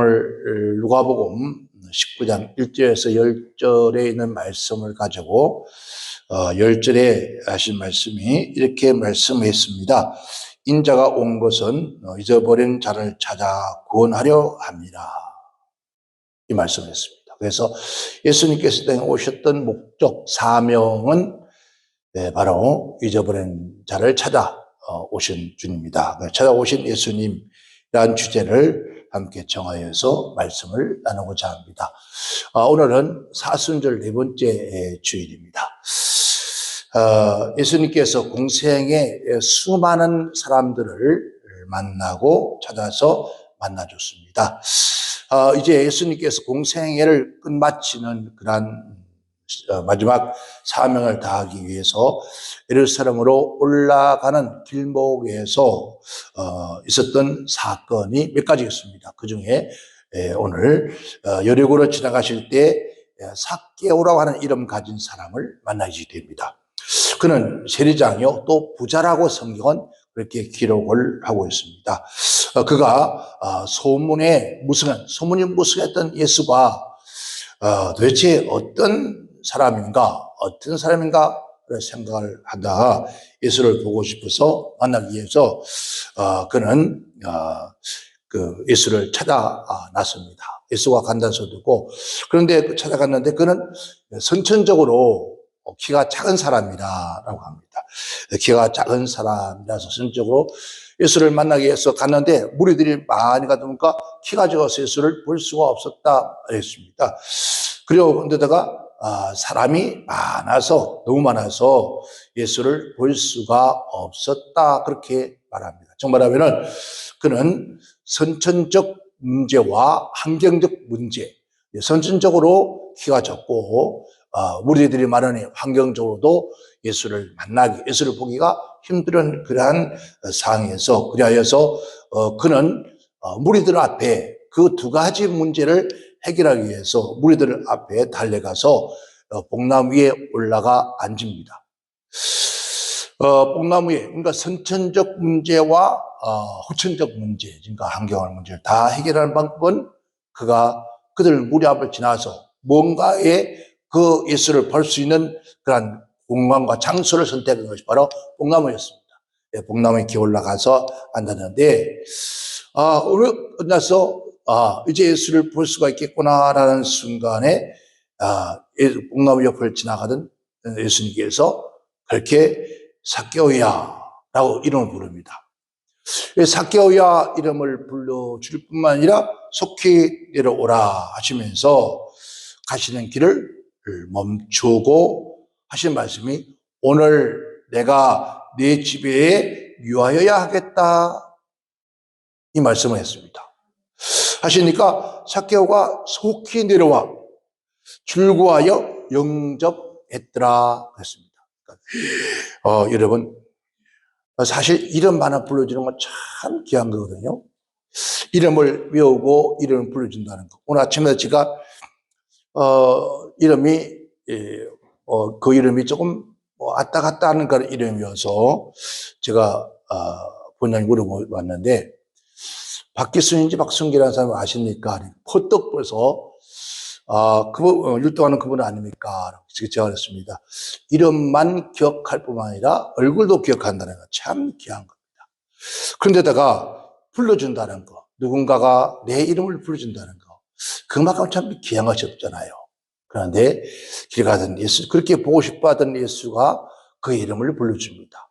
오늘 누가복음 19장 1절에서 10절에 있는 말씀을 가지고 10절에 하신 말씀이 이렇게 말씀했습니다. 인자가 온 것은 잊어버린 자를 찾아 구원하려 합니다. 이 말씀을 했습니다. 그래서 예수님께서 땅에 오셨던 목적, 사명은 바로 잊어버린 자를 찾아 오신 주님입니다. 찾아오신 예수님이라는 주제를 함께 정하여서 말씀을 나누고자 합니다. 오늘은 사순절 네 번째 주일입니다. 예수님께서 공생에 수많은 사람들을 만나고 찾아서 만나줬습니다. 이제 예수님께서 공생애를 끝마치는 그러한 마지막 사명을 다하기 위해서 예루살렘으로 올라가는 길목에서 있었던 사건이 몇 가지 있습니다. 그 중에 오늘 여리고로 지나가실 때 삭개오라고 하는 이름 가진 사람을 만나게 됩니다. 그는 세리장이요 또 부자라고 성경은 그렇게 기록을 하고 있습니다. 그가 소문이 무성했던 예수가 도대체 어떤 사람인가 생각을 하다가 예수를 보고 싶어서 만나기 위해서 그는 그 예수를 찾아 났습니다. 예수가 간다서 두고 그런데 찾아갔는데 그는 선천적으로 키가 작은 사람이라고 합니다. 키가 작은 사람이라서 선천적으로 예수를 만나기 위해서 갔는데 무리들이 많이 가다 보니까 키가 작아서 예수를 볼 수가 없었다 했습니다. 그리고 그런데다가 사람이 너무 많아서 예수를 볼 수가 없었다 그렇게 말합니다. 정말하면은 그는 선천적 문제와 환경적 문제, 선천적으로 키가 작고 무리들이 많으니 환경적으로도 예수를 보기가 힘든 그러한 상황에서 그리하여서 그는 무리들 앞에 그 두 가지 문제를 해결하기 위해서 무리들 앞에 달려가서 뽕나무 위에 올라가 앉습니다. 뽕나무 위에 그러니까 선천적 문제와 후천적 문제, 그러니까 환경의 문제를 다 해결하는 방법은 그들 무리 앞을 지나서 뭔가에 그 예수를 볼 수 있는 그런 공간과 장소를 선택한 것이 바로 뽕나무였습니다. 뽕나무에 기어 올라가서 앉았는데 오늘 끝나서 이제 예수를 볼 수가 있겠구나라는 순간에 뽕나무 옆을 지나가던 예수님께서 그렇게 삭개오야라고 이름을 부릅니다. 삭개오야 이름을 불러줄 뿐만 아니라 속히 내려오라 하시면서 가시는 길을 멈추고 하신 말씀이 오늘 내가 네 집에 유하여야 하겠다 이 말씀을 했습니다. 하시니까 삭개오가 속히 내려와 줄구하여 영접했더라 그랬습니다. 여러분 사실 이름 하나 불러주는 건 참 귀한 거거든요. 이름을 외우고 이름을 불러준다는 거. 오늘 아침에 제가 이름이 그 이름이 조금 왔다 갔다 하는 그런 이름이어서 제가 본인이 물어봤는데 박기순인지 박순기라는 사람 아십니까? 퍼뜩 벌써 그분 율동하는 그분 아닙니까? 제가 그랬습니다. 이름만 기억할 뿐만 아니라 얼굴도 기억한다는 거 참 귀한 겁니다. 그런데다가 불러준다는 거, 누군가가 내 이름을 불러준다는 거, 그만큼 참 귀한 것이 없잖아요. 그런데 길 가던 예수, 그렇게 보고 싶어 하던 예수가 그 이름을 불러줍니다.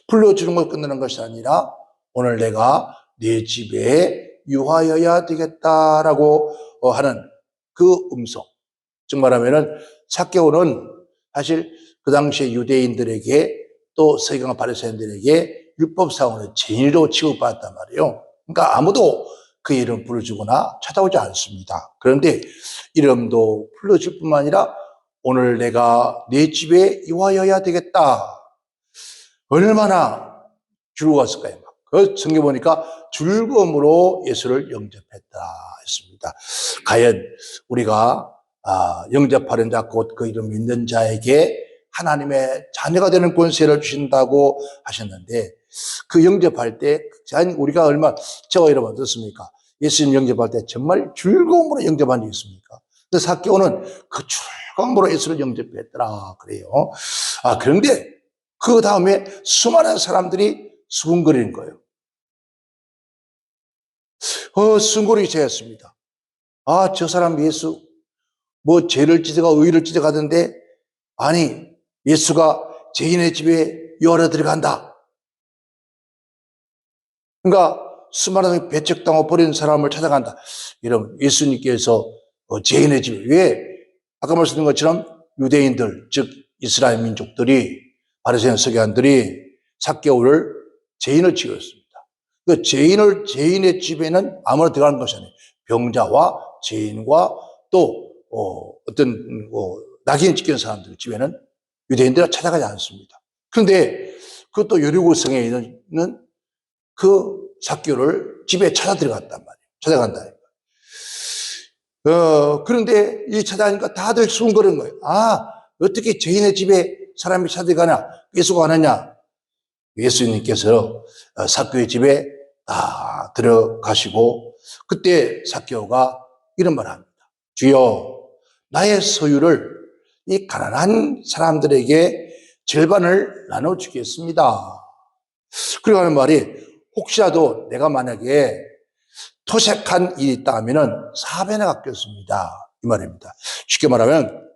불러주는 걸 끝내는 것이 아니라 오늘 내가 네 집에 유하여야 되겠다라고 하는 그 음성. 즉 말하면은 삭개오는 사실 그 당시에 유대인들에게 또 서기관 바리새인들에게 율법상으로 죄인으로 취급받았단 말이에요. 그러니까 아무도 그 이름 불러주거나 찾아오지 않습니다. 그런데 이름도 불러줄 뿐만 아니라 오늘 내가 네 집에 유하여야 되겠다. 얼마나 즐거웠을까요? 그 성경 보니까 즐거움으로 예수를 영접했다 했습니다. 과연 우리가 영접하는 자 곧 그 이름 믿는 자에게 하나님의 자녀가 되는 권세를 주신다고 하셨는데 그 영접할 때 우리가 제가 여러분 어떻습니까? 예수님 영접할 때 정말 즐거움으로 영접한 적이 있습니까? 근데 삭개오는 그 즐거움으로 예수를 영접했더라 그래요. 그런데 그 다음에 수많은 사람들이 수군거리는 거예요. 수군거리기 시작했습니다. 저 사람 예수 뭐 죄를 찢어가 의를 찢어가던데 아니 예수가 죄인의 집에 열어 들어간다. 그러니까 수많은 배척당하고 버린 사람을 찾아간다. 여러분 예수님께서 죄인의 집에 왜 아까 말씀드린 것처럼 유대인들 즉 이스라엘 민족들이 바리새인 서기관들이 삭개오를 죄인을 취급했습니다. 그 죄인의 집에는 아무나 들어가는 것이 아니에요. 병자와 죄인과 또 어떤 낙인 찍힌 사람들 집에는 유대인들은 찾아가지 않습니다. 그런데 그것도 여리고성에 있는 그 삭개오를 집에 찾아 들어갔단 말이에요. 찾아간다. 그런데 이 찾아가니까 다들 수군거리는 거예요. 어떻게 죄인의 집에 사람이 찾아가냐? 예수가 가느냐? 예수님께서 삭개오의 집에 들어가시고 그때 삭개오가 이런 말을 합니다. 주여, 나의 소유를 이 가난한 사람들에게 절반을 나눠주겠습니다. 그리고 하는 말이 혹시라도 내가 만약에 토색한 일이 있다 하면은 4배나 갚겠습니다. 이 말입니다. 쉽게 말하면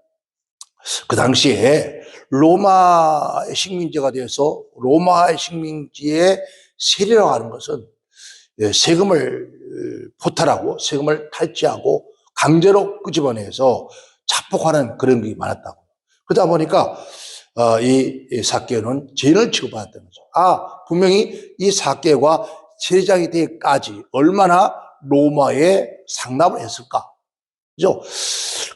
그 당시에 로마의 식민지가 되어서 로마의 식민지의 세리라고 하는 것은 세금을 포탈하고 세금을 탈취하고 강제로 끄집어내서 자폭하는 그런 게 많았다고. 그러다 보니까 이 삭개오는 죄인을 취급받았다는 거죠. 분명히 이 삭개오가 세리장이 되기까지 얼마나 로마에 상납을 했을까? 그죠?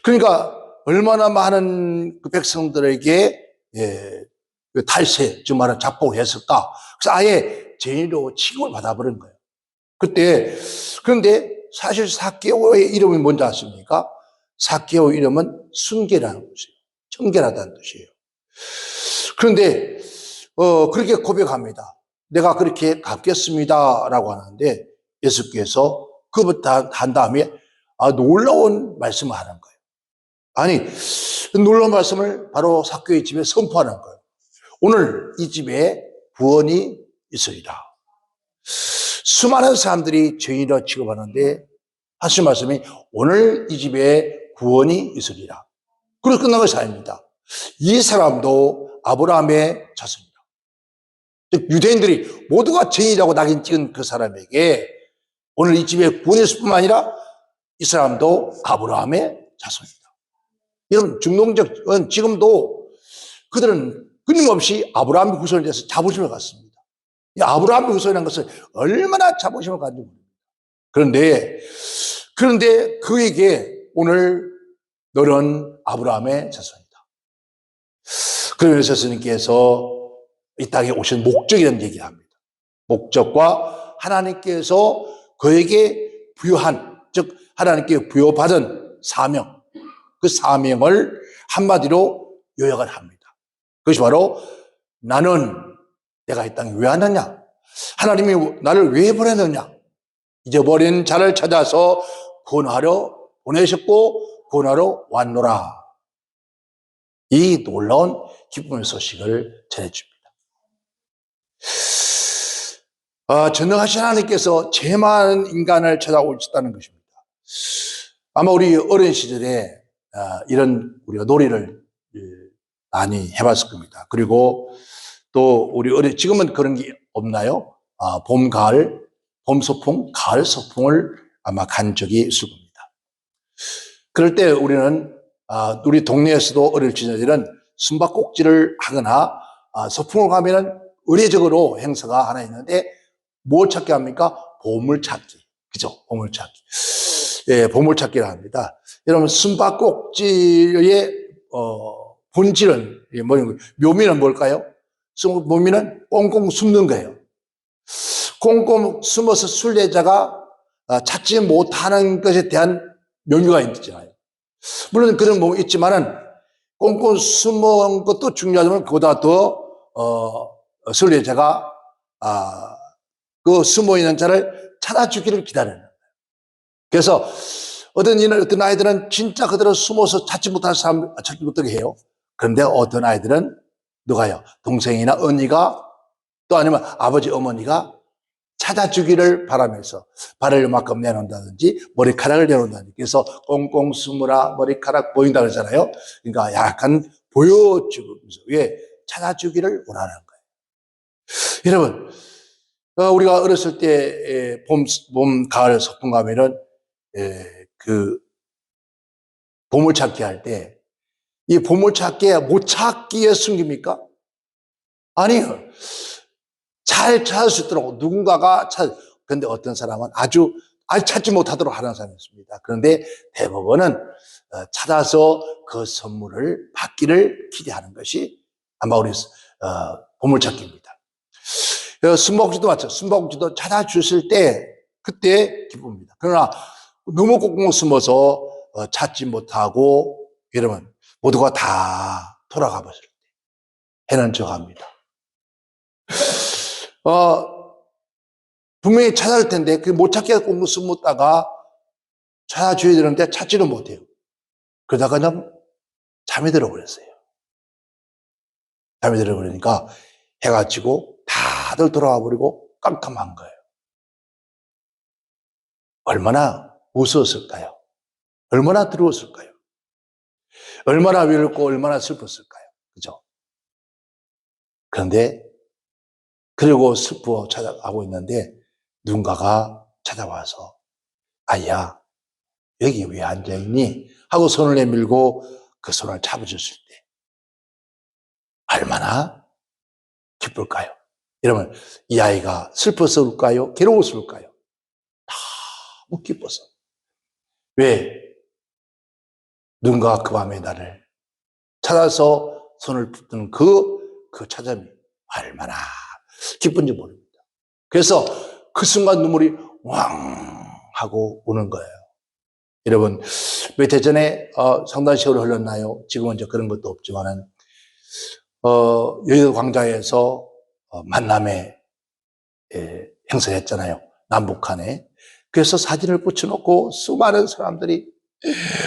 그러니까 얼마나 많은 그 백성들에게 그 탈세, 즉 말하는 자폭을 했을까? 그래서 아예 죄인으로 취급을 받아버린 거예요. 그런데 사실 삭개오의 이름이 뭔지 아십니까? 삭개오 이름은 순결이라는 뜻이에요. 청결하다는 뜻이에요. 그런데 그렇게 고백합니다. 내가 그렇게 갚겠습니다라고 하는데 예수께서 그부터 한 다음에 놀라운 말씀을 하는 거예요. 아니 놀라운 말씀을 바로 삭개오의 집에 선포하는 거예요. 오늘 이 집에 구원이 있으리라. 수많은 사람들이 죄인이라 취급하는데 하신 말씀이 오늘 이 집에 구원이 있으리라. 그래서 끝난 것이 아닙니다. 이 사람도 아브라함의 자손이다. 즉 유대인들이 모두가 죄인이라고 낙인 찍은 그 사람에게 오늘 이 집에 구원이 있을 뿐만 아니라 이 사람도 아브라함의 자손이다. 여러분 중동적은 지금도 그들은 끊임없이 아브라함의 후손에 대해서 자부심을 갖습니다. 이 아브라함의 후손이라는 것은 얼마나 자부심을 가지고 있는가. 그런데 그에게 오늘 너는 아브라함의 자손이다. 그러면서 예수님께서 이 땅에 오신 목적이라는 얘기를 합니다. 목적과 하나님께서 그에게 부여한, 즉 하나님께 부여받은 사명, 그 사명을 한마디로 요약을 합니다. 그것이 바로 나는 내가 이 땅에 왜 왔느냐? 하나님이 나를 왜 보냈느냐? 잊어버린 자를 찾아서 구원하러 보내셨고 구원하러 왔노라. 이 놀라운 기쁨의 소식을 전해줍니다. 전능하신 하나님께서 죄 많은 인간을 찾아오셨다는 것입니다. 아마 우리 어린 시절에 이런 우리가 놀이를 많이 해봤을 겁니다. 그리고 또 우리 지금은 그런 게 없나요? 봄, 가을, 봄 소풍, 가을 소풍을 아마 간 적이 있을 겁니다. 그럴 때 우리는 우리 동네에서도 어릴 시절에는 숨바꼭질을 하거나 소풍을 가면은 의례적으로 행사가 하나 있는데 뭘 찾기 합니까? 보물찾기. 그죠? 보물찾기. 예, 보물찾기를 합니다. 여러분, 숨바꼭질의 본질은 묘미는 뭘까요? 묘미는 꽁꽁 숨는 거예요. 꽁꽁 숨어서 순례자가 찾지 못하는 것에 대한 묘미가 있잖아요. 물론 그런 뭐 있지만은 꽁꽁 숨은 것도 중요하지만 그보다 더 순례자가 그 숨어 있는 자를 찾아주기를 기다리는 거예요. 그래서 어떤 아이들은 진짜 그대로 숨어서 찾지 못할 사람, 찾지 못하게 해요. 그런데 어떤 아이들은 누가요? 동생이나 언니가 또 아니면 아버지, 어머니가 찾아주기를 바라면서 발을 이만큼 내놓는다든지 머리카락을 내놓는다든지 그래서 꽁꽁 숨으라 머리카락 보인다 그러잖아요. 그러니까 약간 보여주면서 왜 찾아주기를 원하는 거예요. 여러분, 우리가 어렸을 때 가을, 소풍 가면은 그 보물찾기 할 때 이 보물찾기에 못 찾기에 숨깁니까? 아니요. 잘 찾을 수 있도록 누군가가 그런데 어떤 사람은 아주 찾지 못하도록 하는 사람이 있습니다. 그런데 대부분은 찾아서 그 선물을 받기를 기대하는 것이 아마 우리 보물찾기입니다. 숨바꼭질도 마찬가지죠. 숨바꼭질도 찾아주실 때 그때 기쁩니다. 그러나 너무 꽁꽁 숨어서 찾지 못하고 이러면 모두가 다 돌아가 버릴 때 해는 져갑니다. 분명히 찾아올 텐데 그 못 찾게 꽁꽁 숨었다가 찾아줘야 되는데 찾지를 못해요. 그러다가 그냥 잠이 들어버렸어요. 잠이 들어버리니까 해가 지고 다들 돌아와 버리고 깜깜한 거예요. 얼마나 무서웠을까요? 얼마나 두려웠을까요? 얼마나 외롭고 얼마나 슬펐을까요? 그죠? 그런데 그리고 슬퍼 찾아가고 있는데 누군가가 찾아와서 아이야 여기 왜 앉아있니? 하고 손을 내밀고 그 손을 잡아줬을 때 얼마나 기쁠까요? 여러분 이 아이가 슬퍼서 울까요? 괴로워서 울까요? 너무 기뻐서. 왜? 누군가 그 밤에 나를 찾아서 손을 붙드는 그 찾음이 얼마나 기쁜지 모릅니다. 그래서 그 순간 눈물이 왕 하고 우는 거예요. 여러분 몇 해 전에 상당히 세월이 흘렀나요? 지금은 이제 그런 것도 없지만은 여의도 광장에서 만남의 행사를 했잖아요. 남북한에. 그래서 사진을 붙여놓고 수많은 사람들이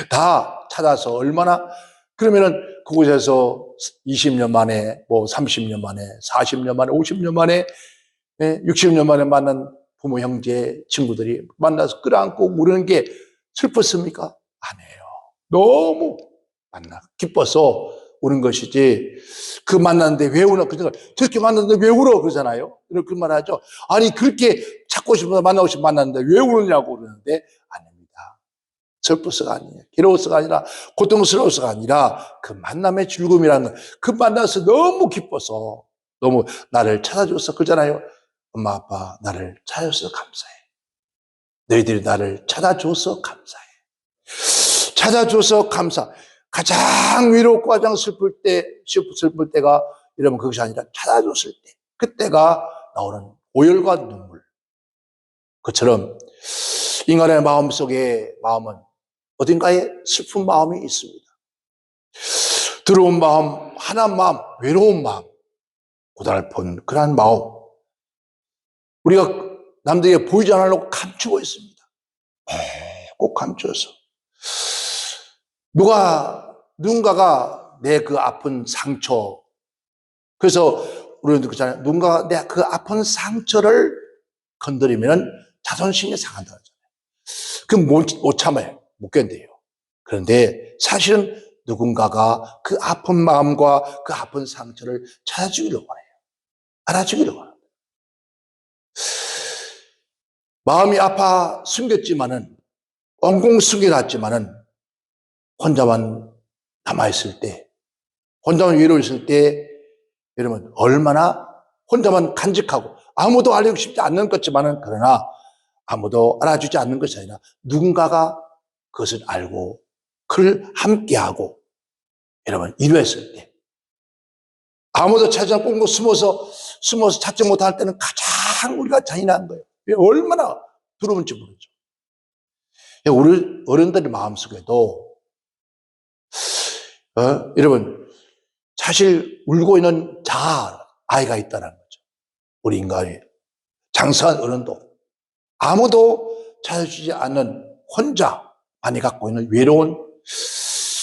다 찾아서 얼마나 그러면은 그곳에서 20년 만에 뭐 30년 만에 40년 만에 50년 만에 60년 만에 만난 부모 형제 친구들이 만나서 끌어안고 우는 게 슬펐습니까? 아니에요. 너무 기뻐서 우는 것이지 그 만났는데 왜 우나 그러니까 저렇게 만났는데 왜 울어 그러잖아요. 그렇게 말하죠. 아니 그렇게 찾고 싶어서 만나고 싶어 만났는데 왜 우느냐고 그러는데 아닙니다. 슬퍼서가 아니에요. 괴로워서가 아니라 고통스러워서가 아니라 그 만남의 즐거움이라는 그 만나서 너무 기뻐서 너무 나를 찾아줘서 그러잖아요. 엄마 아빠 나를 찾아줘서 감사해. 너희들이 나를 찾아줘서 감사해. 찾아줘서 감사. 가장 외롭고 가장 슬플 때가 이러면 그것이 아니라 찾아줬을 때 그때가 나오는 오열과 눈물. 그처럼 인간의 마음속에 마음은 어딘가에 슬픈 마음이 있습니다. 두려운 마음, 한한 마음, 외로운 마음, 고달픈 그러한 마음. 우리가 남들에게 보이지 않으려고 감추고 있습니다. 꼭 감춰서. 누군가가 내 그 아픈 상처. 그래서 우리는 그렇잖아요. 누군가가 내 그 아픈 상처를 건드리면 자존심이 상한다. 그럼 못 참아요. 못 견뎌요. 그런데 사실은 누군가가 그 아픈 마음과 그 아픈 상처를 찾아주기를 원해요. 알아주기를 원해요. 마음이 아파 숨겼지만은, 엉엉 숨겨놨지만은, 혼자만 남아있을 때, 혼자만 외로워있을 때, 여러분, 얼마나 혼자만 간직하고, 아무도 알리고 싶지 않는 것지만은, 그러나 아무도 알아주지 않는 것이 아니라, 누군가가 그것을 알고, 그를 함께하고, 여러분, 이루었을 때, 아무도 찾지 않고 꽁꽁 숨어서 찾지 못할 때는 가장 우리가 잔인한 거예요. 얼마나 두려운지 모르죠. 우리 어른들의 마음속에도, 여러분, 사실 울고 있는 아이가 있다는 거죠. 우리 인간이. 장사한 어른도. 아무도 찾아주지 않는 혼자 많이 갖고 있는 외로운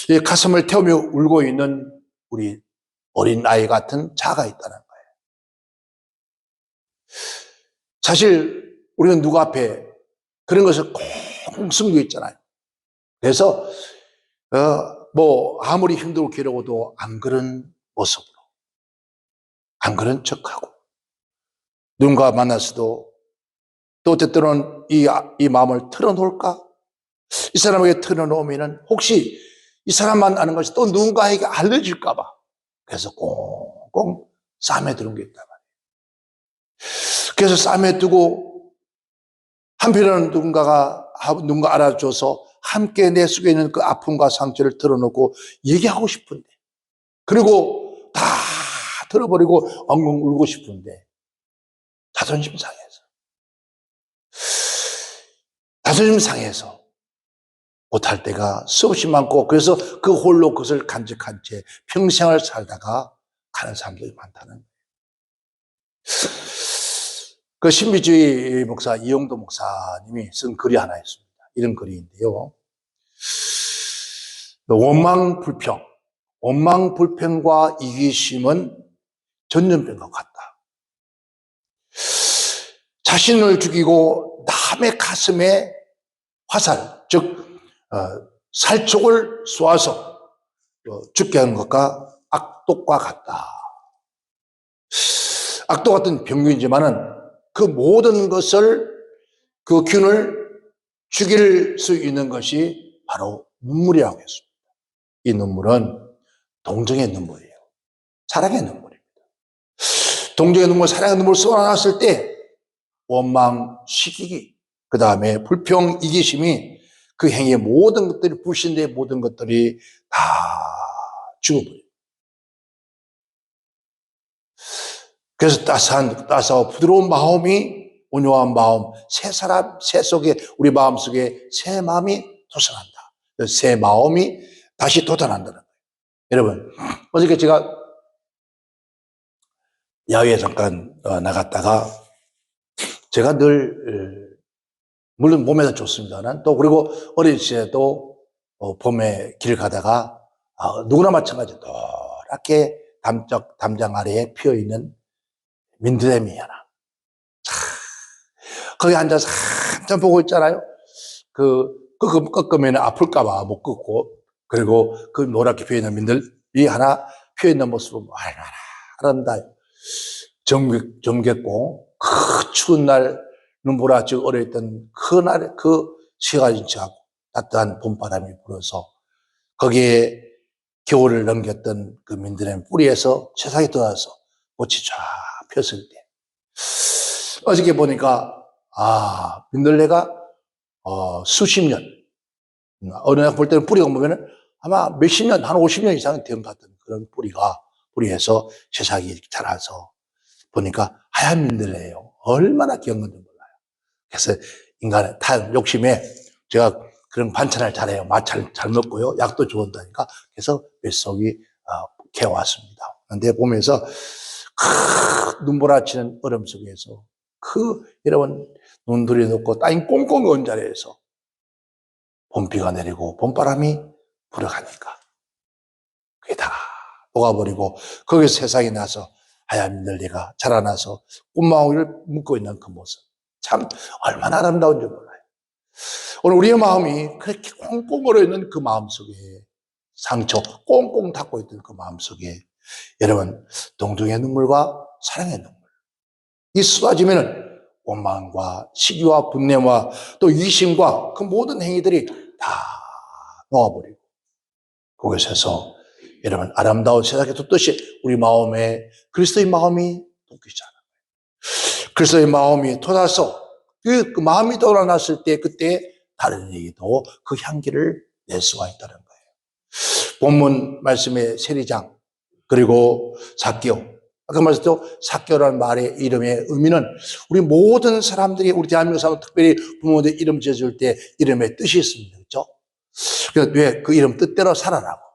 이 가슴을 태우며 울고 있는 우리 어린 아이 같은 자가 있다는 거예요. 사실 우리는 누구 앞에 그런 것을 꼭 숨기고 있잖아요. 그래서 뭐 아무리 힘들고 괴로워도 안 그런 모습으로, 안 그런 척하고 누군가 만났어도 또 때때로는 이 마음을 털어놓을까? 이 사람에게 털어놓으면 혹시 이 사람만 아는 것이 또 누군가에게 알려질까 봐. 그래서 꽁꽁 싸매 두는 게 있단 말이에요. 그래서 싸매 두고 한편으로는 누군가 알아줘서 함께 내 속에 있는 그 아픔과 상처를 털어놓고 얘기하고 싶은데, 그리고 다 털어버리고 엉엉 울고 싶은데 자존심 상해서 못할 때가 수없이 많고, 그래서 그 홀로 그것을 간직한 채 평생을 살다가 가는 사람들이 많다는 거예요. 그 신비주의 목사 이용도 목사님이 쓴 글이 하나 있습니다. 이런 글인데요. 원망불평과 이기심은 전염병과 같다. 자신을 죽이고 남의 가슴에 화살, 즉 살촉을 쏘아서 죽게 하는 것과 악독과 같다. 악독 같은 병균이지만은 그 모든 것을, 그 균을 죽일 수 있는 것이 바로 눈물이라고 했습니다. 이 눈물은 동정의 눈물이에요. 사랑의 눈물입니다. 동정의 눈물, 사랑의 눈물 쏟아놨을 때 원망, 시기기, 그 다음에 불평, 이기심이 그 행위의 모든 것들이, 불신대의 모든 것들이 다 죽어버려요. 그래서 따스하고 부드러운 마음이, 온유한 마음, 새 속에, 우리 마음 속에 새 마음이 솟아난다. 새 마음이 다시 돋아난다는 거예요. 여러분, 어저께 제가 야외에 잠깐 나갔다가, 제가 늘 물론 몸에도 좋습니다만, 또 그리고 어린 시절에도 봄에 길 가다가 누구나 마찬가지로 노랗게 담장 아래에 피어있는 민들레미 하나, 거기 앉아서 한참 보고 있잖아요. 꺾으면 아플까봐 못 꺾고, 그리고 그 노랗게 피어있는 민들이 하나 피어있는 모습을 얼마나 아름다워요. 정겹고, 그 추운 날, 눈보라치고 어려있던 그날에 그 시가진치하고 따뜻한 봄바람이 불어서 거기에 겨울을 넘겼던 그 민들레 뿌리에서 세상에 들어와서 꽃이 쫙 폈을 때, 어저께 보니까 민들레가 수십 년, 어느 날 볼 때는 뿌리가 보면은 아마 몇십 년, 한 50년 이상 된 것 같은 그런 뿌리에서 세상이 자라서 보니까 하얀 민들레예요. 얼마나 귀여운 건지 몰라요. 그래서 인간의 탈 욕심에 제가 그런 반찬을 잘해요. 맛 잘 먹고요. 약도 좋아한다니까. 그래서 뱃속이 개왔습니다. 근데 보면서 눈보라치는 얼음 속에서 여러분 눈들이 녹고 땅이 꽁꽁 온 자리에서 봄비가 내리고 봄바람이 불어가니까 그게 다 녹아버리고, 거기서 세상이 나서 하얀 민들레가 자라나서 꽃망울을 묶고 있는 그 모습, 참 얼마나 아름다운지 몰라요. 오늘 우리의 마음이 그렇게 꽁꽁 얼어있는 그 마음속에, 상처 꽁꽁 닫고 있던 그 마음속에 여러분 동정의 눈물과 사랑의 눈물, 이 쏟아지면은 원망과 시기와 분내와 또 이심과 그 모든 행위들이 다 놓아버리고, 그곳에서 여러분 아름다운 세상에 돋듯이 우리 마음에 그리스도의 마음이 돋기잖아요. 그리스도의 마음이 돋아서 그 마음이 돋아났을 때, 그때 다른 얘기도 그 향기를 낼 수가 있다는 거예요. 본문 말씀의 세리장, 그리고 삭개오, 아까 말했죠. 삭개오라는 말의 이름의 의미는 우리 모든 사람들이, 우리 대한민국 사람, 특별히 부모들 이름 지어줄 때 이름의 뜻이 있습니다. 그렇죠? 그래서 왜 그 이름 뜻대로 살아라고.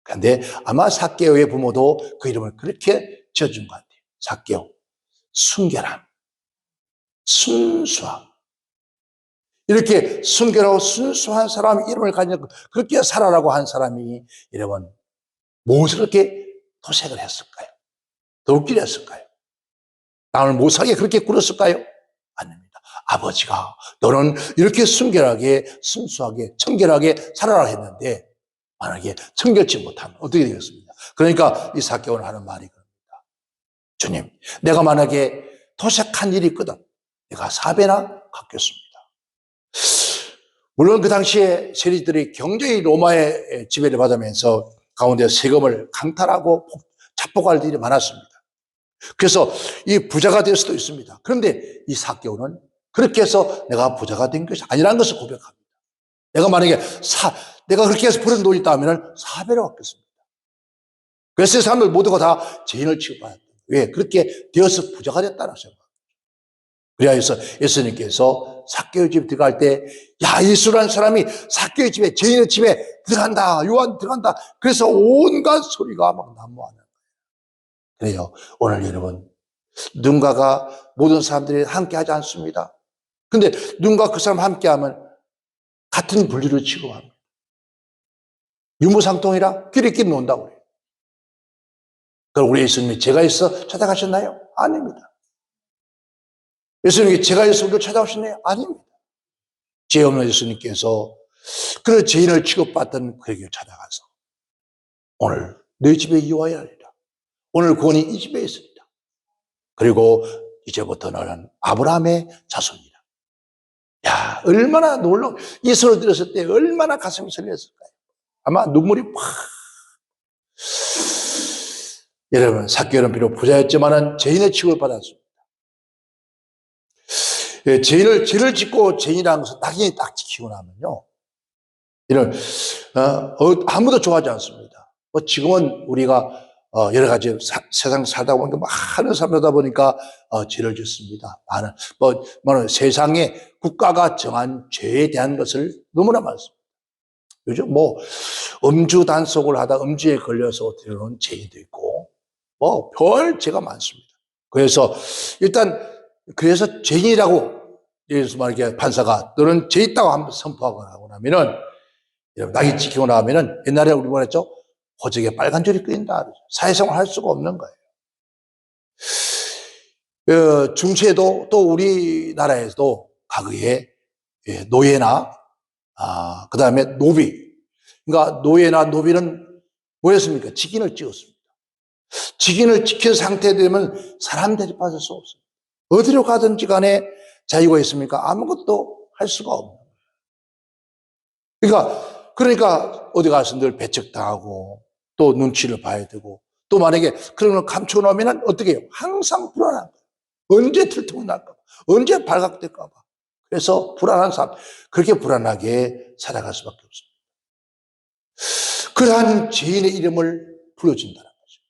그런데 아마 삭개오의 부모도 그 이름을 그렇게 지어준 것 같아요. 삭개오, 순결함, 순수함. 이렇게 순결하고 순수한 사람 이름을 가지고 그렇게 살아라고 한 사람이 여러분 무엇을 그렇게 도색을 했을까요? 도끼를 했을까요? 남을 못 살게 그렇게 굴었을까요? 아닙니다. 아버지가 너는 이렇게 순결하게 순수하게 청결하게 살아라 했는데 만약에 청결치 못하면 어떻게 되겠습니까? 그러니까 이 삭개오는 하는 말이 그럽니다. 주님, 내가 만약에 도색한 일이 있거든 내가 4배나 갚겠습니다. 물론 그 당시에 세리들이 경제의 로마의 지배를 받으면서 가운데 세금을 강탈하고 자폭할 일이 많았습니다. 그래서 이 부자가 될 수도 있습니다. 그런데 이 삭개오는 그렇게 해서 내가 부자가 된 것이 아니라는 것을 고백합니다. 내가 만약에 내가 그렇게 해서 버는 돈이 있다면 4배로 갚겠습니다. 그래서 사람들 모두가 다 죄인을 취급받았다. 왜? 그렇게 되어서 부자가 됐다는 생각. 그래서 예수님께서 삭개오 집에 들어갈 때, 야, 예수라는 사람이 삭개오 집에, 죄인의 집에 들어간다, 요한 들어간다. 그래서 온갖 소리가 막 난무하는 거예요. 그래요. 오늘 여러분, 누군가가 모든 사람들이 함께 하지 않습니다. 근데 누군가 그 사람 함께 하면 같은 분류를 취급합니다. 유무상통이라 끼리끼리 논다고 그래요. 그럼 우리 예수님이 죄가 있어 찾아가셨나요? 아닙니다. 예수님이 죄가 있어 우리를 찾아오셨나요? 아닙니다. 죄 없는 예수님께서 그런 죄인을 취급받던 그에게 찾아가서 오늘 너희 집에 이와야 하리라. 오늘 구원이 이 집에 있으리라. 그리고 이제부터 너는 아브라함의 자손이라. 야, 얼마나 놀라운, 이 소리를 들었을 때 얼마나 가슴이 설렜을까요? 아마 눈물이 팍. 여러분, 삭개오는 비록 부자였지만은 죄인의 취급을 받았습니다. 죄를 짓고 죄인이라는 것을 낙인이 딱 지키고 나면요. 이런, 아무도 좋아하지 않습니다. 지금은 우리가, 여러 가지 세상 살다 보니까 많은 사람이다 보니까, 죄를 짓습니다. 많은 세상에 국가가 정한 죄에 대한 것을 너무나 많습니다. 요즘 음주 단속을 하다 음주에 걸려서 들어오는 죄인도 있고, 별 죄가 많습니다. 그래서 그래서 죄인이라고 예수 말하기에 판사가 너는 죄 있다고 한번 선포하고 나고 나면은 낙인 찍히고 나면은 옛날에 우리 뭐랬죠? 호적에 빨간 줄이 끄인다. 사회생활 할 수가 없는 거예요. 중세도 또 우리나라에서도 과거에 노예나 그 다음에 노비. 그러니까 노예나 노비는 뭐였습니까? 직인을 찍었습니다. 직인을 지킨 상태 되면 사람 대접받을 수 없습니다. 어디로 가든지 간에 자유가 있습니까? 아무것도 할 수가 없는 거예요. 그러니까 어디 가서 늘 배척당하고 또 눈치를 봐야 되고 또 만약에 그런 걸 감춰놓으면 어떻게 해요? 항상 불안한 거예요. 언제 들통날까 봐. 언제 발각될까 봐. 그래서 불안한 사람, 그렇게 불안하게 살아갈 수밖에 없습니다. 그러한 죄인의 이름을 불러준다는 거죠.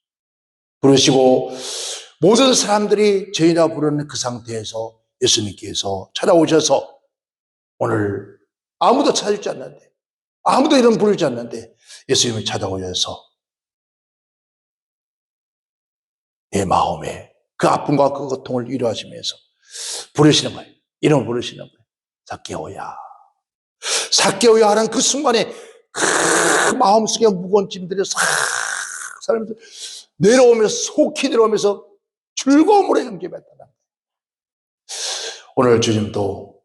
부르시고 모든 사람들이 죄인이라고 부르는 그 상태에서 예수님께서 찾아오셔서 오늘 아무도 찾지 않는데 아무도 이름 부르지 않는데 예수님이 찾아오셔서 내 마음에 그 아픔과 그 고통을 위로하시면서 부르시는 거예요. 이름을 부르시는 거예요. 삭개오야. 삭개오야 하는 그 순간에 그 마음속에 무거운 짐들이 싹 사람들 내려오면서 속히 내려오면서 즐거움으로 영접했다. 오늘 주님도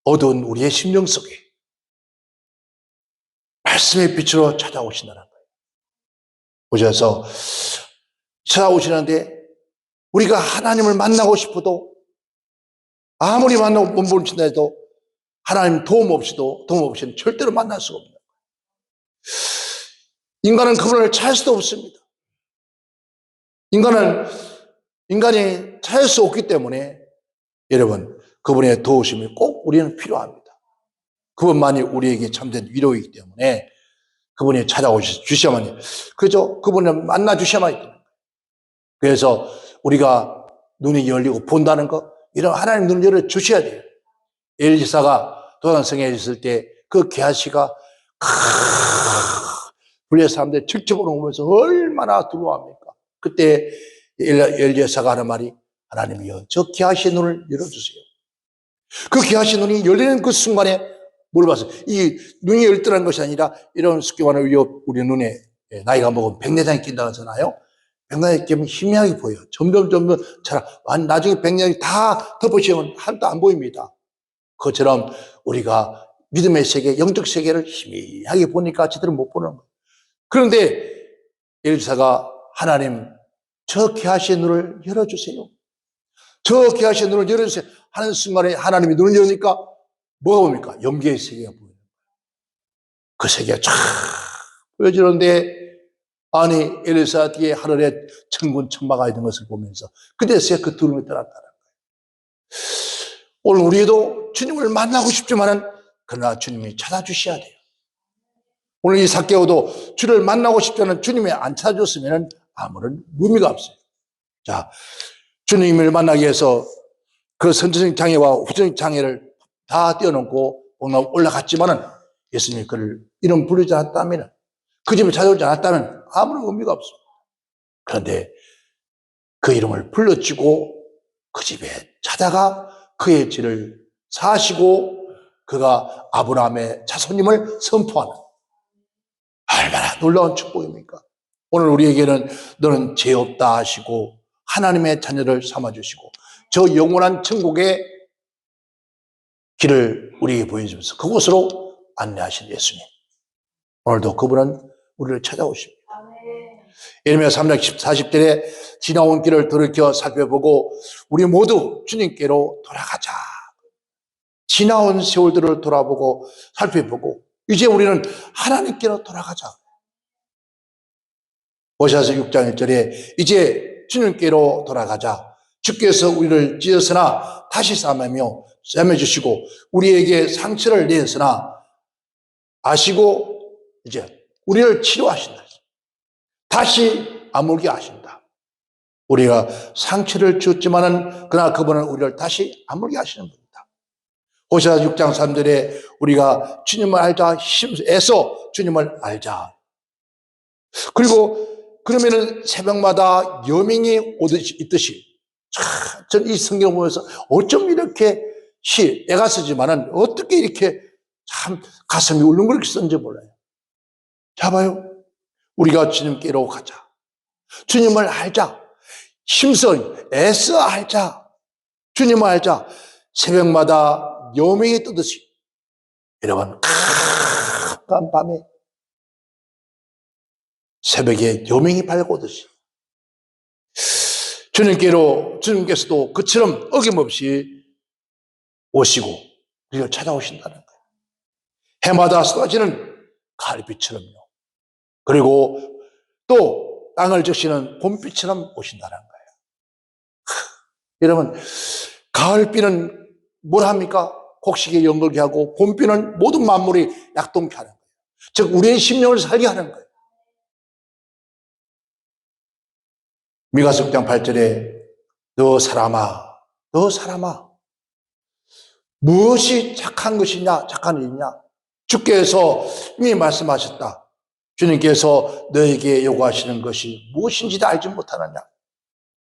어두운 우리의 심령 속에 말씀의 빛으로 찾아오신다는 거예요. 오셔서 찾아오시는데 우리가 하나님을 만나고 싶어도 아무리 만나고 몸부림친다 해도 하나님 도움 없이는 절대로 만날 수가 없는 거예요. 인간은 그분을 찾을 수도 없습니다. 인간이 찾을 수 없기 때문에 여러분 그분의 도우심이 꼭 우리는 필요합니다. 그분만이 우리에게 참된 위로이기 때문에 그분이 찾아주셔야만 그죠? 그분을 만나 주셔야만 있는 거예요. 그래서 우리가 눈이 열리고 본다는 거 이런 하나님 눈을 열어 주셔야 돼요. 엘리사가 도단성에 있을 때 그 게하시가 불리의 사람들 직접 보면서 얼마나 두려워합니까? 그때 엘리사가 하는 말이 하나님이여 저 게하시의 눈을 열어주세요. 그 귀하신 눈이 열리는 그 순간에 뭘 봤어요? 이 눈이 열더라는 것이 아니라 이런 습기관을 우리 눈에 나이가 먹으면 백내장이 낀다고 하잖아요. 백내장이 끼면 희미하게 보여요. 점점 잘 나중에 백내장이 다 덮어씌우면 하나도 안 보입니다. 그것처럼 우리가 믿음의 세계, 영적 세계를 희미하게 보니까 제대로 못 보는 거예요. 그런데 엘리사가 하나님 저 귀하신 눈을 열어주세요. 저 귀하신 눈을 열어주세요 하는 순간에 하나님이 눈을 여니까 뭐가 봅니까? 영계의 세계가 보여요. 그 세계가 쫙 보여지는데 아니 엘리사 뒤에 하늘에 천군 천마가 있는 것을 보면서 그때서야 그 두려움이 떠났다는 거예요. 오늘 우리도 주님을 만나고 싶지만은 그러나 주님이 찾아주셔야 돼요. 오늘 이 삭개오도 주를 만나고 싶지만 주님이 안 찾아줬으면 아무런 의미가 없어요. 자, 주님을 만나기 위해서 그 선천적 장애와 후천적 장애를 다 뛰어넘고 올라갔지만은 예수님이 그를 이름 부르지 않았다면, 그 집을 찾아오지 않았다면 아무런 의미가 없습니다. 그런데 그 이름을 불러주고 그 집에 찾아가 그의 죄를 사하시고 그가 아브라함의 자손임을 선포하는 얼마나 놀라운 축복입니까? 오늘 우리에게는 너는 죄 없다 하시고 하나님의 자녀를 삼아주시고 저 영원한 천국의 길을 우리에게 보여주면서 그곳으로 안내하신 예수님. 오늘도 그분은 우리를 찾아오십니다. 예레미야 3장 40절에 지나온 길을 돌이켜 살펴보고 우리 모두 주님께로 돌아가자. 지나온 세월들을 돌아보고 살펴보고 이제 우리는 하나님께로 돌아가자. 오시아서 6장 1절에 이제 주님께로 돌아가자. 주께서 우리를 찢었으나 다시 싸매주시고 우리에게 상처를 내었으나 아시고 이제 우리를 치료하신다. 다시 아물게 하신다. 우리가 상처를 주었지만은 그러나 그분은 우리를 다시 아물게 하시는 분이다. 호시아 6장 3절에 우리가 주님을 알자 힘애써 주님을 알자. 그리고 그러면은 새벽마다 여명이 오듯이 있듯이 전 이 성경을 보면서 어쩜 이렇게 애가 쓰지만은 어떻게 이렇게 참 가슴이 울렁거리게 썼는지 몰라요. 자 봐요. 우리가 주님께로 가자. 주님을 알자. 힘써 애써 알자. 주님을 알자. 새벽마다 여명이 뜨듯이 여러분 깜깜한 밤에 새벽에 여명이 밝아오듯이 주님께서도 그처럼 어김없이 오시고 우리를 찾아오신다는 거예요. 해마다 쏟아지는 가을빛처럼요. 그리고 또 땅을 적시는 봄빛처럼 오신다는 거예요. 여러분, 가을비는 뭘 합니까? 곡식에 연결게 하고 봄비는 모든 만물이 약동케 하는 거예요. 즉 우리의 심령을 살게 하는 거예요. 미가서 6장 8절에 너 사람아 무엇이 착한 것이냐 착한 일이냐 주께서 이미 말씀하셨다. 주님께서 너에게 요구하시는 것이 무엇인지도 알지 못하느냐.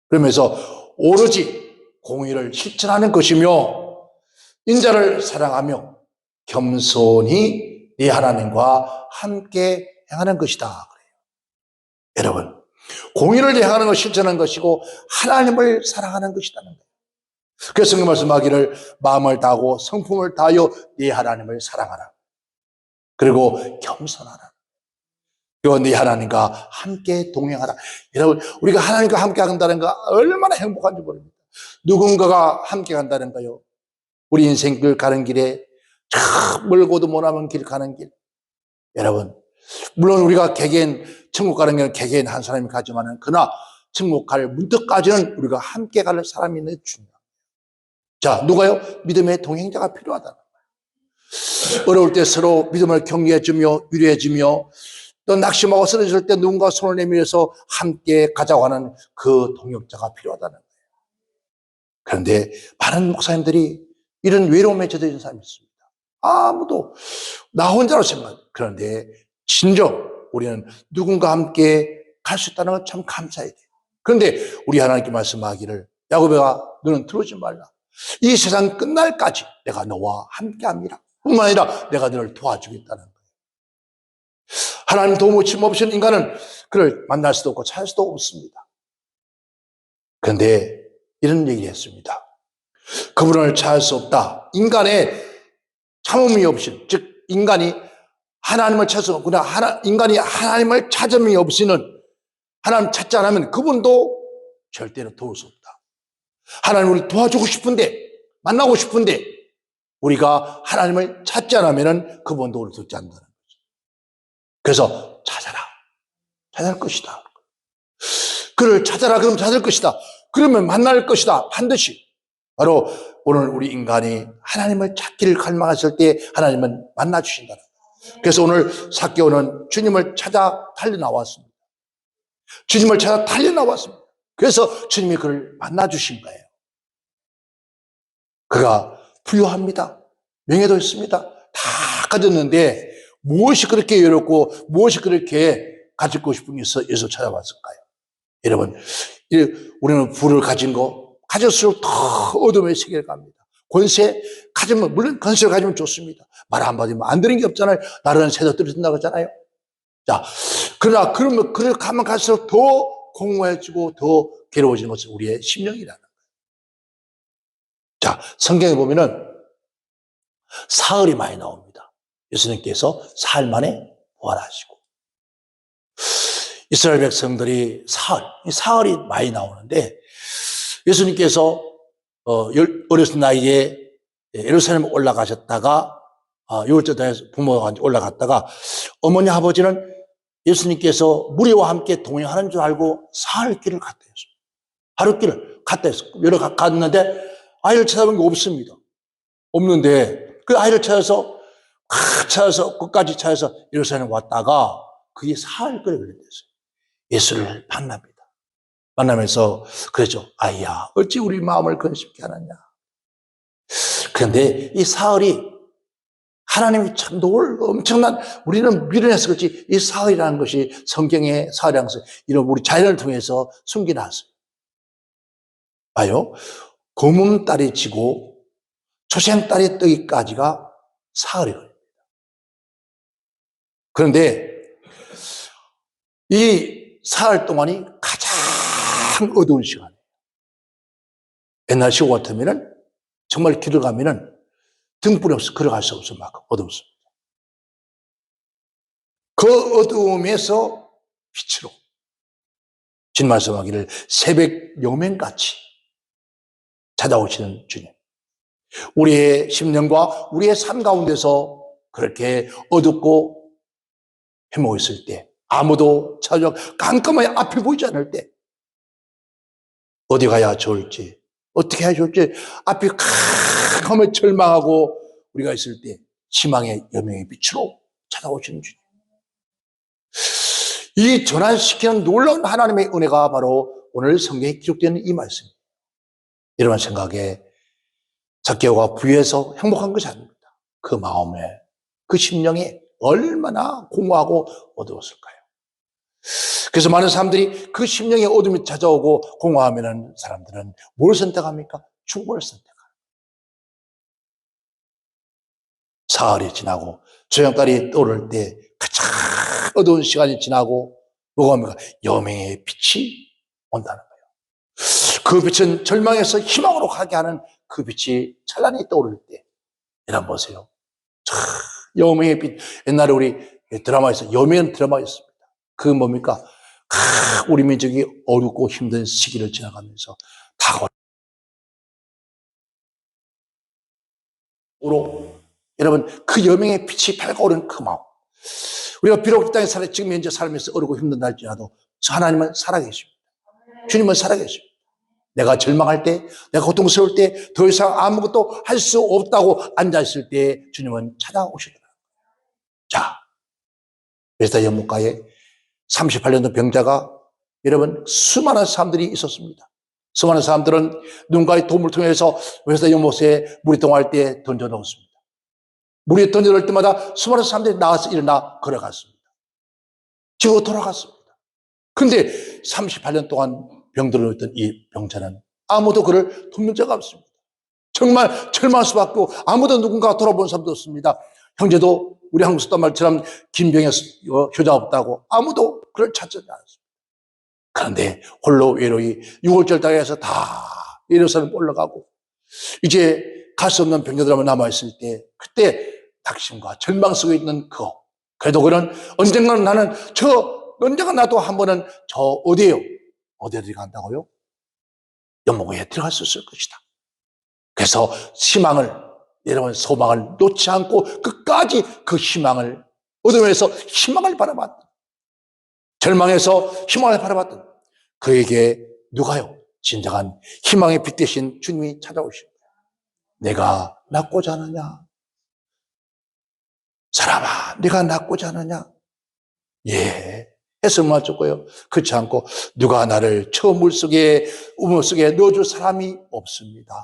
그러면서 오로지 공의를 실천하는 것이며 인자를 사랑하며 겸손히 네 하나님과 함께 행하는 것이다. 그래요. 여러분, 공의를 행하는 것 실천하는 것이고 하나님을 사랑하는 것이라는 거예요. 그래서 성경 말씀하기를 마음을 다하고 성품을 다하여 네 하나님을 사랑하라. 그리고 겸손하라. 그리고 네 하나님과 함께 동행하라. 여러분, 우리가 하나님과 함께 한다는 거 얼마나 행복한지 모릅니다. 누군가가 함께 간다는 거요. 우리 인생길 가는 길에 참 멀고도 머나먼 길 가는 길. 여러분, 물론 우리가 개개인 천국 가는 길은 개개인 한 사람이 가지만은 그러나 천국 갈 문턱까지는 우리가 함께 갈 사람이 있는 게 중요합니다. 자, 누가요? 믿음의 동행자가 필요하다는 거예요. 어려울 때 서로 믿음을 격려해주며 위로해주며 또 낙심하고 쓰러질 때 누군가 손을 내밀어서 함께 가자고 하는 그 동역자가 필요하다는 거예요. 그런데 많은 목사님들이 이런 외로움에 젖어있는 사람이 있습니다. 아무도 나 혼자로 생각해요. 그런데 진정 우리는 누군가 함께 갈 수 있다는 건 참 감사해야 돼요. 그런데 우리 하나님께 말씀하기를 야고보가 너는 들어오지 말라. 이 세상 끝날까지 내가 너와 함께합니다. 뿐만 아니라 내가 너를 도와주겠다는 거예요. 하나님 도우심 없이는 인간은 그를 만날 수도 없고 찾을 수도 없습니다. 그런데 이런 얘기를 했습니다. 그분을 찾을 수 없다. 인간의 참음이 없이, 즉 인간이 하나님을 찾을 수 없구나. 인간이 하나님을 찾음이 없이는, 하나님 찾지 않으면 그분도 절대로 도울 수 없다. 하나님을 도와주고 싶은데, 만나고 싶은데 우리가 하나님을 찾지 않으면 그분도 우리를 돕지 않는다는 거죠. 그래서 찾아라. 찾을 것이다. 그를 찾아라. 그럼 찾을 것이다. 그러면 만날 것이다. 반드시. 바로 오늘 우리 인간이 하나님을 찾기를 갈망했을 때 하나님은 만나주신다. 그래서 오늘 삭개오는 주님을 찾아 달려나왔습니다. 주님을 찾아 달려나왔습니다. 그래서 주님이 그를 만나주신 거예요. 그가 부유합니다. 명예도 있습니다. 다 가졌는데 무엇이 그렇게 외롭고 무엇이 그렇게 가지고 싶은 게 있어 예수 찾아왔을까요? 여러분, 우리는 부를 가진 거 가질수록 더 어둠의 세계를 갑니다. 권세 가지면, 물론 권세를 가지면 좋습니다. 말 한마디면 안 되는 게 없잖아요. 나라는 새도 떨어진다고 하잖아요. 자, 그러나 그러면 그를 가면 갈수록 더 공허해지고 더 괴로워지는 것은 우리의 심령이라는 거예요. 자, 성경에 보면은 사흘이 많이 나옵니다. 예수님께서 사흘 만에 부활하시고, 이스라엘 백성들이 사흘이 많이 나오는데, 예수님께서 어렸을 나이에 예루살렘 올라가셨다가, 유월절 당에서 부모가 올라갔다가, 어머니 아버지는 예수님께서 무리와 함께 동행하는 줄 알고 사흘 길을 갔다 했습니다. 하루 길을 갔다 했어요. 여러 갔는데 아이를 찾아본 게 없습니다. 없는데 그 아이를 찾아서 끝까지 찾아서 예루살렘 왔다가 그게 사흘 거리 걸렸어요. 예수를 만납니다. 만나면서 그랬죠. 아이야, 어찌 우리 마음을 근심케 하느냐. 그런데 이 사흘이 하나님이 참 엄청난, 우리는 미련해서 그렇지 이 사흘이라는 것이 성경의 사흘이라는 것을 이런 우리 자연을 통해서 숨겨놨어요. 봐요. 검은달이 지고 초생달이 뜨기까지가 사흘이 걸립니다. 그런데 이 사흘 동안이 가장 어두운 시간이에요. 옛날 시고 같으면은 정말 길을 가면은 등불이 없어 걸어갈 수 없을 만큼 어둡습니다. 그 어두움에서 빛으로 주님 말씀하기를 새벽 용맹같이 찾아오시는 주님. 우리의 심령과 우리의 삶 가운데서 그렇게 어둡고 헤매고 있을 때, 아무도 찾아오고 깜깜하게 앞이 보이지 않을 때 어디 가야 좋을지, 어떻게 해야 좋을지 앞이 캄캄하게 절망하고 우리가 있을 때 희망의 여명의 빛으로 찾아오시는 주님. 이 전환시키는 놀라운 하나님의 은혜가 바로 오늘 성경에 기록되는 이 말씀입니다. 이런 생각에 삭개오가 부유해서 행복한 것이 아닙니다. 그 마음에, 그 심령이 얼마나 공허하고 어두웠을까요? 그래서 많은 사람들이 그 심령의 어둠이 찾아오고 공허하면 사람들은 뭘 선택합니까? 죽음을 선택합니다. 사흘이 지나고 조명달이 떠오를 때 가장 어두운 시간이 지나고 뭐가 옵니까? 여명의 빛이 온다는 거예요. 그 빛은 절망에서 희망으로 가게 하는 그 빛이 찬란히 떠오를 때, 여러분 보세요. 여명의 빛. 옛날에 우리 드라마에서 여명 드라마가 있습니다. 그 뭡니까? 우리 민족이 어렵고 힘든 시기를 지나가면서 여러분 그 여명의 빛이 밝아오르는 그 마음. 우리가 비록 이 땅에 지금 현재 살면서 어렵고 힘든다 할지라도 하나님은 살아계십니다. 주님은 살아계십니다. 내가 절망할 때, 내가 고통스러울 때, 더 이상 아무것도 할 수 없다고 앉아있을 때 주님은 찾아오시더라고요. 자, 베스다 연못가에 38년도 병자가 여러분 수많은 사람들이 있었습니다. 수많은 사람들은 누군가의 도움을 통해서 베스다 연못에 물이 동할 때 던져놓았습니다. 물이 던져놓을 때마다 수많은 사람들이 나와서 일어나 걸어갔습니다. 집으로 돌아갔습니다. 그런데 38년 동안 병들어 있던 이 병자는 아무도 그를 돕는 자가 없습니다. 정말 절망할 수밖에 없고 아무도 누군가 돌아본 사람도 없습니다. 형제도 우리 한국 속담 말처럼 김병의 효자 없다고 아무도 그를 찾지 않았습니다. 그런데 홀로 외로이 6월절 당에서 다 예루살렘 올라가고 이제 갈 수 없는 병자들만 남아있을 때 그때 낙심과 절망 속에 있는 그래도 그는 언젠가는 언젠가 나도 한 번은 어디에 간다고요? 연못에 들어갈 수 있을 것이다. 그래서 여러분 소망을 놓지 않고 끝까지 그 희망을 어둠에서 희망을 바라봤던 절망에서 희망을 바라봤던 그에게 누가요? 진정한 희망의 빛 대신 주님이 찾아오십니다. 내가 낫고자 하느냐? 사람아, 내가 낫고자 하느냐? 예. 해서 맞췄고요. 그렇지 않고 누가 나를 우물 속에 넣어줄 사람이 없습니다.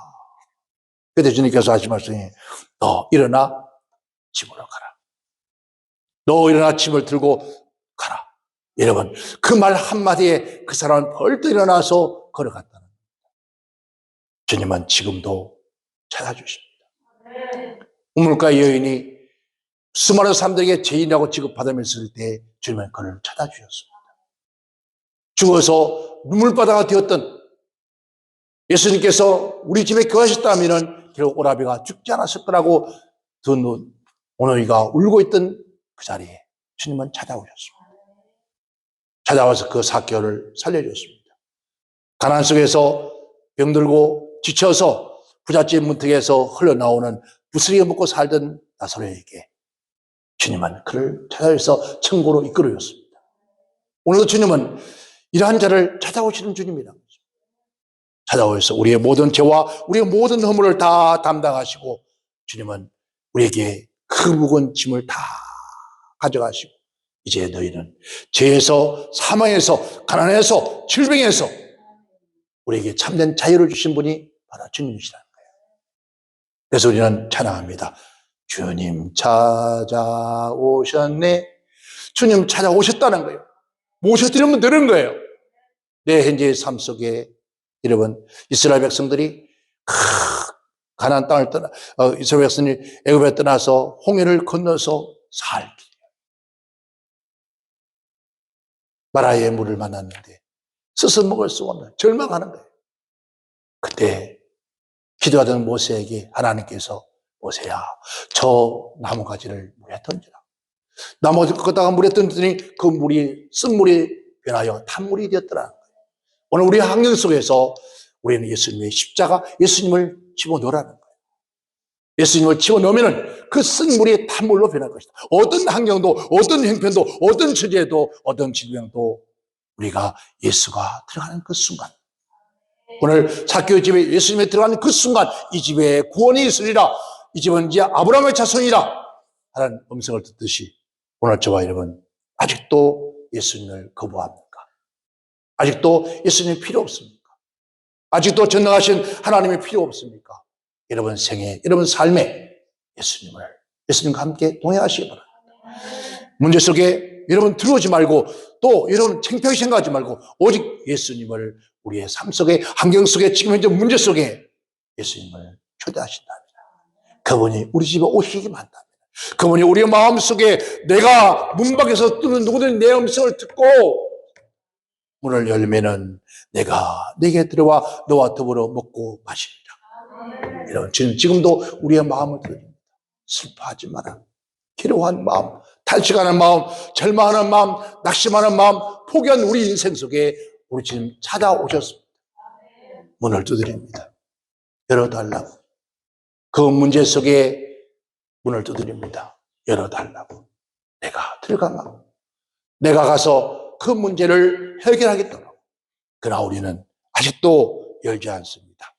그때 주님께서 하신 말씀이 너 일어나 집으로 가라. 너 일어나 짐을 들고 가라. 여러분 그 말 한마디에 그 사람은 벌떡 일어나서 걸어갔다는 겁니다. 주님은 지금도 찾아주십니다. 우물가 여인이 수많은 사람들에게 죄인이라고 취급받으면서 때 주님은 그를 찾아주셨습니다. 죽어서 눈물바다가 되었던 예수님께서 우리 집에 거하셨다면 결국 오라비가 죽지 않았을 거라고 든 오노이가 울고 있던 그 자리에 주님은 찾아오셨습니다. 찾아와서 그 사개오를 살려줬습니다. 가난 속에서 병들고 지쳐서 부잣집 문턱에서 흘러나오는 부스러기 먹고 살던 나사로에게 주님은 그를 찾아와서 천국으로 이끌어줬습니다. 오늘도 주님은 이러한 자를 찾아오시는 주님이라는 거죠. 찾아오셔서 우리의 모든 죄와 우리의 모든 허물을 다 담당하시고 주님은 우리에게 그 무거운 짐을 다 가져가시고 이제 너희는 죄에서 사망에서 가난에서 질병에서 우리에게 참된 자유를 주신 분이 바로 주님이시라는 거예요. 그래서 우리는 찬양합니다. 주님 찾아오셨네. 주님 찾아오셨다는 거예요. 모셔드리면 되는 거예요. 내 현재의 삶 속에 여러분 이스라엘 백성들이 가나안 땅을 이스라엘 백성이 애굽에 떠나서 홍해를 건너서 살기 마라의 물을 만났는데 스스로 먹을 수 없는 절망하는 거예요. 그때 기도하던 모세에게 하나님께서 모세야 저 나무가지를 물에 던지라. 나무 걷다가 물에 던졌더니 그 물이 쓴물이 변하여 탄물이 되었더라. 오늘 우리 환경 속에서 우리는 예수님의 십자가 예수님을 집어넣으라는 거예요. 예수님을 집어넣으면 그 쓴물이 탄물로 변할 것이다. 어떤 환경도 어떤 형편도 어떤 처지에도 어떤 질병도 우리가 예수가 들어가는 그 순간 오늘 사개오 집에 예수님이 들어가는 그 순간 이 집에 구원이 있으리라. 이 집은 이제 아브라함의 자손이라 하는 음성을 듣듯이 오늘 저와 여러분 아직도 예수님을 거부합니까? 아직도 예수님이 필요 없습니까? 아직도 전능하신 하나님이 필요 없습니까? 여러분 생애, 여러분 삶에 예수님과 함께 동행하시기 바랍니다. 문제 속에 여러분 들어오지 말고 또 여러분 창피하게 생각하지 말고 오직 예수님을 우리의 삶 속에 환경 속에 지금 현재 문제 속에 예수님을 초대하신답니다. 그분이 우리 집에 오시기만 한답니다. 그분이 우리의 마음 속에 내가 문 밖에서 뜨는 누구든 내 음성을 듣고 문을 열면은 내가 내게 들어와 너와 더불어 먹고 마시리라. 여러분 지금도 우리의 마음을 드립니다. 슬퍼하지 마라. 괴로워한 마음, 탄식하는 마음, 절망하는 마음, 낙심하는 마음, 포기한 우리 인생 속에 우리 지금 찾아오셨습니다. 문을 두드립니다. 열어달라고. 그 문제 속에 문을 두드립니다. 열어달라고. 내가 들어가면 내가 가서 그 문제를 해결하겠다고. 그러나 우리는 아직도 열지 않습니다.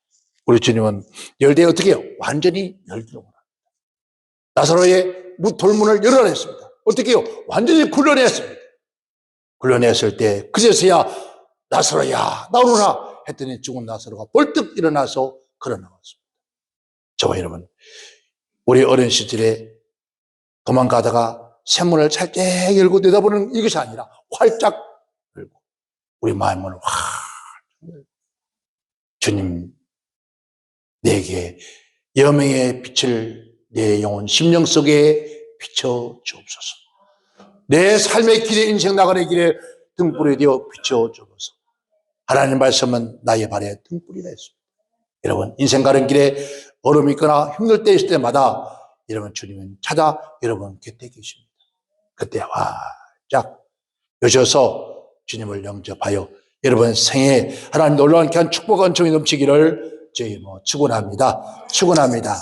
우리 주님은 열 때 어떻게 해요? 완전히 열도록 합니다. 나사로의 돌문을 열어라 했습니다. 어떻게 해요? 완전히 굴러냈습니다. 굴러냈을 때 그제서야 나사로야 나오너라 했더니 죽은 나사로가 벌떡 일어나서 걸어나왔습니다. 저와 여러분 우리 어린 시절에 도망가다가 샘문을 살짝 열고 내다보는 이것이 아니라 활짝 열고 우리 마음을 확 주님 내게 여명의 빛을 내 영혼 심령 속에 비춰 주옵소서. 내 삶의 길에 인생 나가는 길에 등불이 되어 비춰 주옵소서. 하나님 말씀은 나의 발에 등불이라 했습니다. 여러분 인생 가는 길에 어려움이 있거나 힘들 때 있을 때마다 여러분 주님은 찾아 여러분 곁에 계십니다. 그때 활짝 여셔서 주님을 영접하여 여러분 생에 하나님 놀라운 귀한 축복 은총이 넘치기를 저희 축원합니다. 축원합니다.